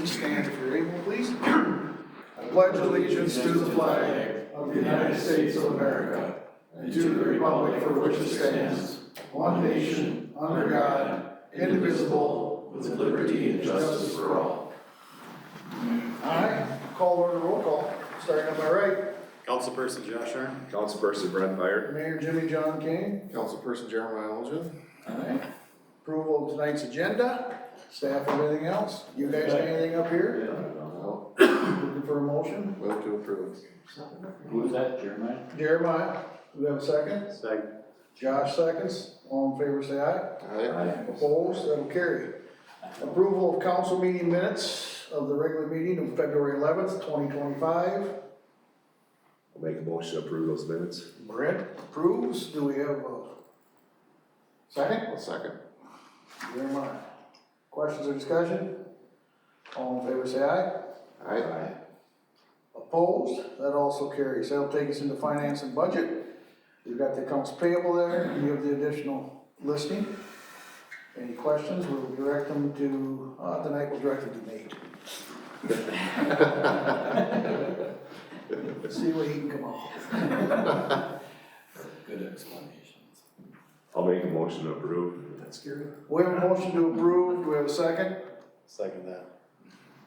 Nation stand if you're able, please. I pledge allegiance to the flag of the United States of America and to the republic for which it stands, one nation, under God, indivisible, with liberty and justice for all. All right, call order roll call. Starting on my right. Councilperson Josh Arn. Councilperson Brent Meyer. Mayor Jimmy John King. Councilperson Jeremiah Elgin. All right. Approval of tonight's agenda. Staff, everything else? You guys got anything up here? No. Looking for a motion? Move to approve. Who was that, Jeremiah? Jeremiah, do we have a second? Second. Josh seconds. All in favor say aye. Aye. Opposed? That'll carry. Approval of council meeting minutes of the regular meeting of February 11th, 2025. I'll make a motion to approve those minutes. Brent approves. Do we have a second? I'll second. Jeremiah. Questions or discussion? All in favor say aye. Aye. Opposed? That also carries. That'll take us into finance and budget. We've got the accounts payable there. You have the additional listing. Any questions? We'll direct them to, tonight we'll direct them to Nate. See what he can come up with. Good explanations. I'll make a motion to approve. That's scary. We have a motion to approve. Do we have a second? Second that.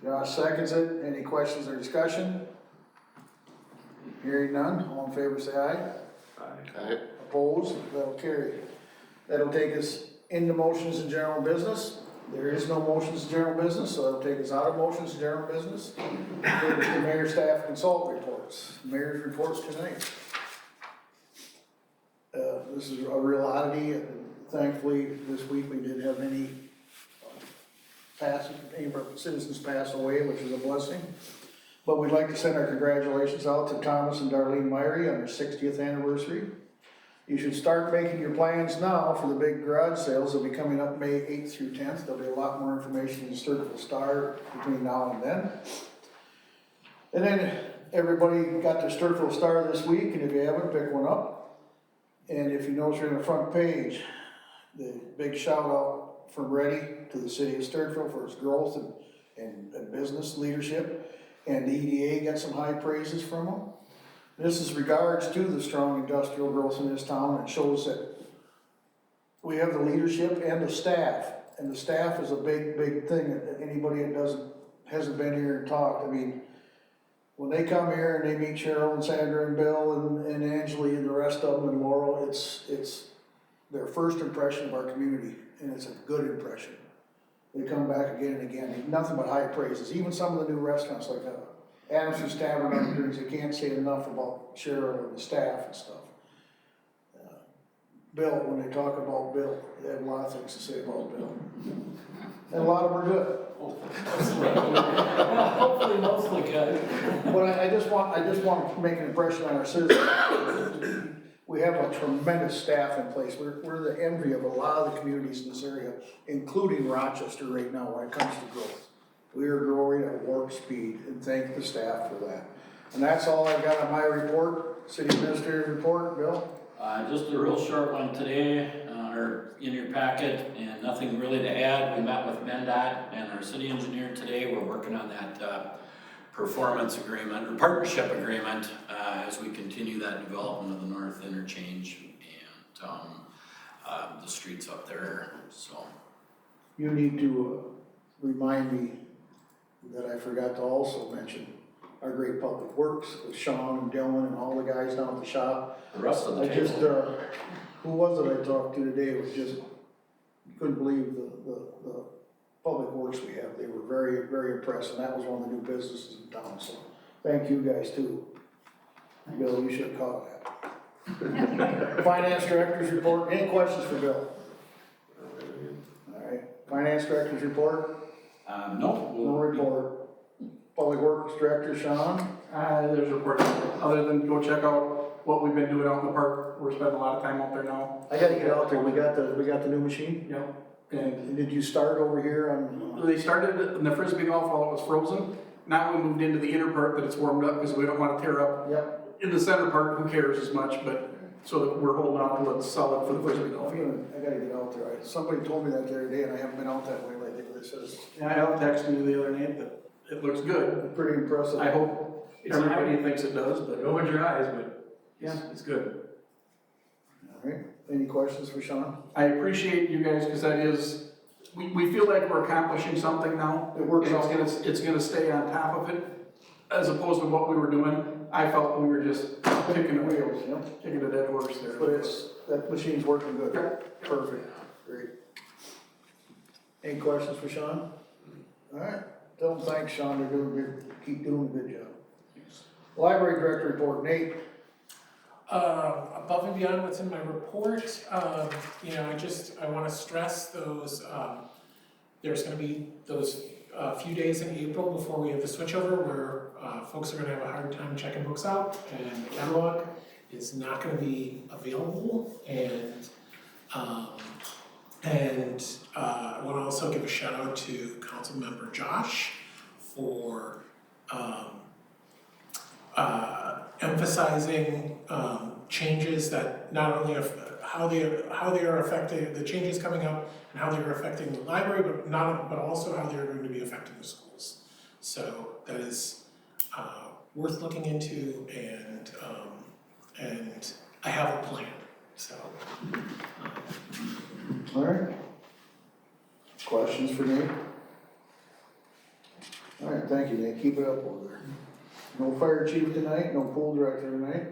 Josh seconds it. Any questions or discussion? Hearing none. All in favor say aye. Aye. Opposed? That'll carry. That'll take us into motions and general business. There is no motions and general business, so that'll take us out of motions and general business. The mayor, staff, consultant reports. Mayor's reports tonight. This is a real oddity, and thankfully this week we didn't have any any of our citizens pass away, which is a blessing. But we'd like to send our congratulations out to Thomas and Darlene Myrie on their 60th anniversary. You should start making your plans now for the big garage sales. They'll be coming up May 8th through 10th. There'll be a lot more information in the Stewartville Star between now and then. And then everybody got their Stewartville Star this week, and if you haven't, pick one up. And if you notice you're on the front page, the big shout out from Reddy to the city of Stewartville for its growth and business leadership. And the EDA got some high praises from them. This is regards to the strong industrial growth in this town. It shows that we have the leadership and the staff. And the staff is a big, big thing. Anybody that hasn't been here and talked, I mean, when they come here and they meet Cheryl and Sandra and Bill and Angeli and the rest of them and Laurel, it's their first impression of our community, and it's a good impression. They come back again and again. Nothing but high praises. Even some of the new restaurants like that. Adamson's Tavern on Greens, you can't say enough about Cheryl and the staff and stuff. Bill, when they talk about Bill, they have a lot of things to say about Bill. And a lot of them are good. Hopefully mostly good. But I just want to make an impression on our citizens. We have a tremendous staff in place. We're the envy of a lot of the communities in this area, including Rochester right now when it comes to growth. We are growing at warp speed, and thank the staff for that. And that's all I've got on my report. City Administrator's report, Bill? Just a real short one today, or in your packet, and nothing really to add. We met with MnDOT and our city engineer today. We're working on that performance agreement, or partnership agreement, as we continue that development of the North Interchange and the streets up there, so. You need to remind me that I forgot to also mention our great public works with Sean and Dylan and all the guys down at the shop. The rest of the I table. just, who was it I talked to today? It was just, couldn't believe the public works we have. They were very, very impressed, and that was one of the new businesses in town, so thank you guys too. Bill, you should have caught that. Finance Director's report, any questions for Bill? All right, Finance Director's report? No. No report. Public Works Director, Sean? There's a report, other than go check out what we've been doing out in the park. We're spending a lot of time out there now. I gotta get out there. We got the new machine? Yep. And did you start over here on? They started in the Frisbee golf while it was frozen. Now we moved into the inner part that it's warmed up because we don't want to tear up. Yep. In the center part, who cares as much, but so that we're holding on to what's solid for the Frisbee golf. I gotta get out there. Somebody told me that the other day and I haven't been out that way lately, but it says, Yeah, Al texted me the other night that it looks good. Pretty impressive. I hope everybody thinks it does, but Go in your eyes, but it's good. All right, any questions for Sean? I appreciate you guys, because that is, we feel like we're accomplishing something now. It works And out. it's gonna stay on top of it, as opposed to what we were doing. I felt we were just kicking a Wheels, yeah. kicking a dead horse there. But that machine's working good. Perfect, great. Any questions for Sean? All right, tell them thanks, Sean, they're doing good, keep doing a good job. Library director report, Nate. Above and beyond what's in my report, I wanna stress those, there's gonna be those, few days in April before we have the switchover where, folks are gonna have a hard time checking books out and the catalog is not gonna be available I wanna also give a shout out to Councilmember Josh for, emphasizing changes that not only how they are affecting the changes coming up and how they are affecting the library, but also how they are going to be affecting the schools. So that is worth looking into, and I have a plan. So. All right. Questions for Nate? All right, thank you, Nate, keep it up over there. No fire chief tonight, no pool director tonight.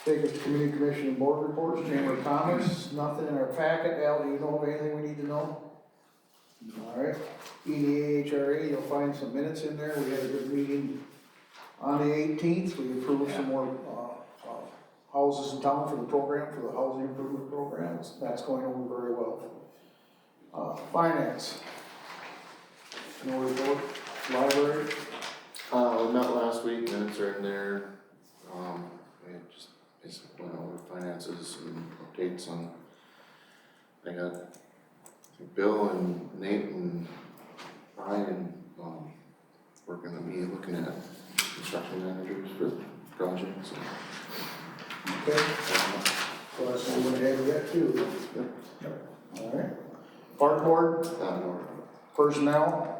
Take us to community commission and board reports, Chamber of Commerce, nothing in our packet. Al, do you know of anything we need to know? All right, EDA, HRA, you'll find some minutes in there. We had a good meeting on the 18th. We approved some more houses in town for the program, for the housing improvement programs. That's going over very well. Finance. No report. Library. We met last week, minutes are in there. We just basically went over finances and updates on, I got Bill and Nate and Ryan, working with me, looking at construction managers for projects. Okay. So that's what we're gonna have yet too. All right. Park board, personnel.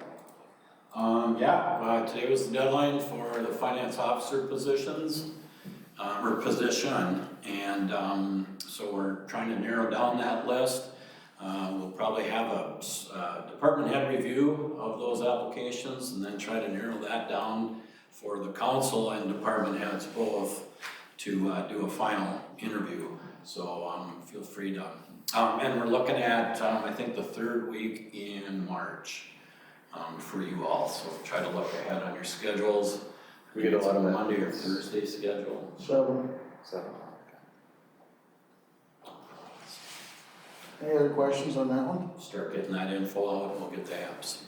Today was the deadline for the finance officer positions, or position, and so we're trying to narrow down that list. We'll probably have a department head review of those applications and then try to narrow that down for the council and department heads both to do a final interview. So feel free to, and we're looking at, I think the third week in March. For you all, so try to look ahead on your schedules. We get a lot of that. Monday or Thursday schedule. 7. 7. Any other questions on that one? Start getting that info out, and we'll get the apps.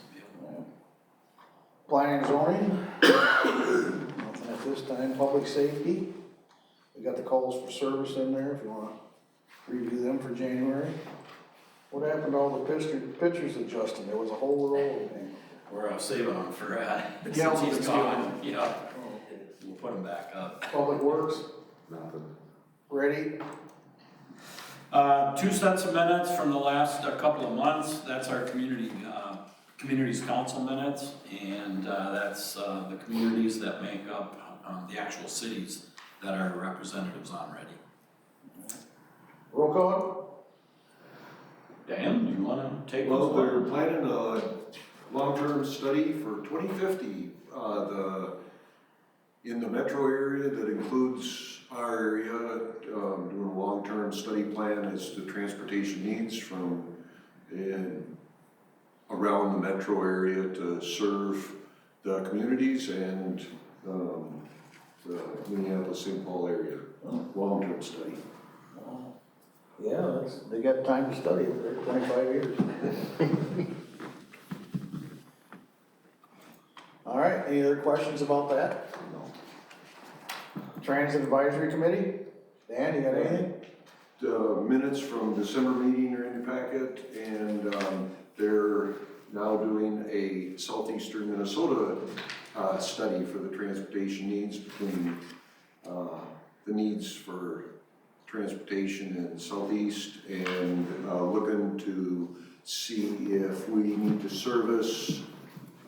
Planning and zoning. Nothing at this time. Public safety. We got the calls for service in there if you wanna review them for January. What happened to all the pictures of Justin? There was a whole row of them. We're saving them for, since gals he's been gone, yeah, we'll put them back up. Public Works, Nothing. ready? 2 sets of minutes from the last couple of months. That's our communities council minutes, and that's the communities that make up the actual cities that our representatives on ready. Roll call? Dan, you wanna take Well, this they're one? planning a long-term study for 2050, in the metro area that includes our area, doing a long-term study plan as to transportation needs from around the metro area to serve the communities and the Minneapolis-St. Paul area, long-term study. Yeah, they got time to study it, they're 25 years. All right, any other questions about that? No. Transit Advisory Committee? Dan, you got anything? The minutes from December meeting are in your packet, and they're now doing a southeastern Minnesota study for the transportation needs between the needs for transportation in southeast and looking to see if we need to service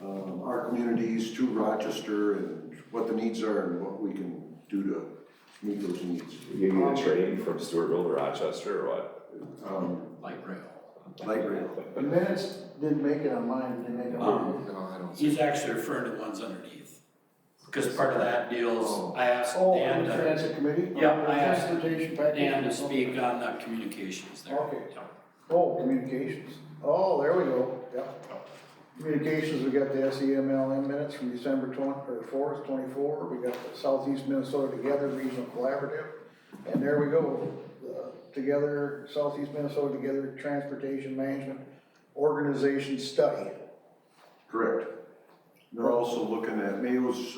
our communities to Rochester and what the needs are and what we can do to meet those needs. You get a train from Stewartville to Rochester or what? Light rail. Light rail. The minutes didn't make it on mine, didn't make it on. No, I don't. He's actually referring to ones underneath. Cause part of that deals, I asked Oh, Dan the to, transit committee? Yeah, I asked Transportation package? Dan to speak on the communications there. Okay. Oh, communications. Oh, there we go, yep. Communications, we got the SEMLM minutes from December 4th, 24. We got the Southeast Minnesota Together Regional Collaborative. And there we go, Together, Southeast Minnesota Together Transportation Management Organization Study. Correct. They're also looking at, Mayo's,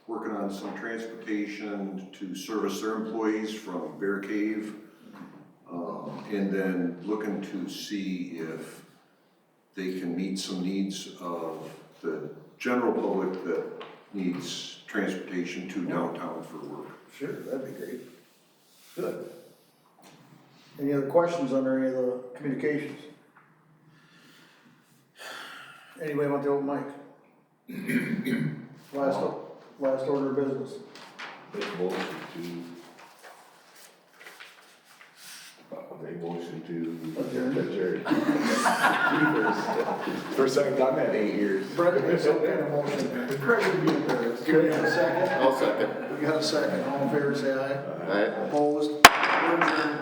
working on some transportation to service their employees from Bear Cave. And then looking to see if they can meet some needs of the general public that needs transportation to downtown for work. Sure, that'd be great. Good. Any other questions under any of the communications? Anybody want the open mic? Last order of business. Make motion to Adjourn. adjourn. First time I've done that in 8 years. Brett, there's some kind of motion. Craig would be embarrassed. Give me a second. I'll second. We got a second. All in favor, say aye. Alright. Opposed? We're adjourned.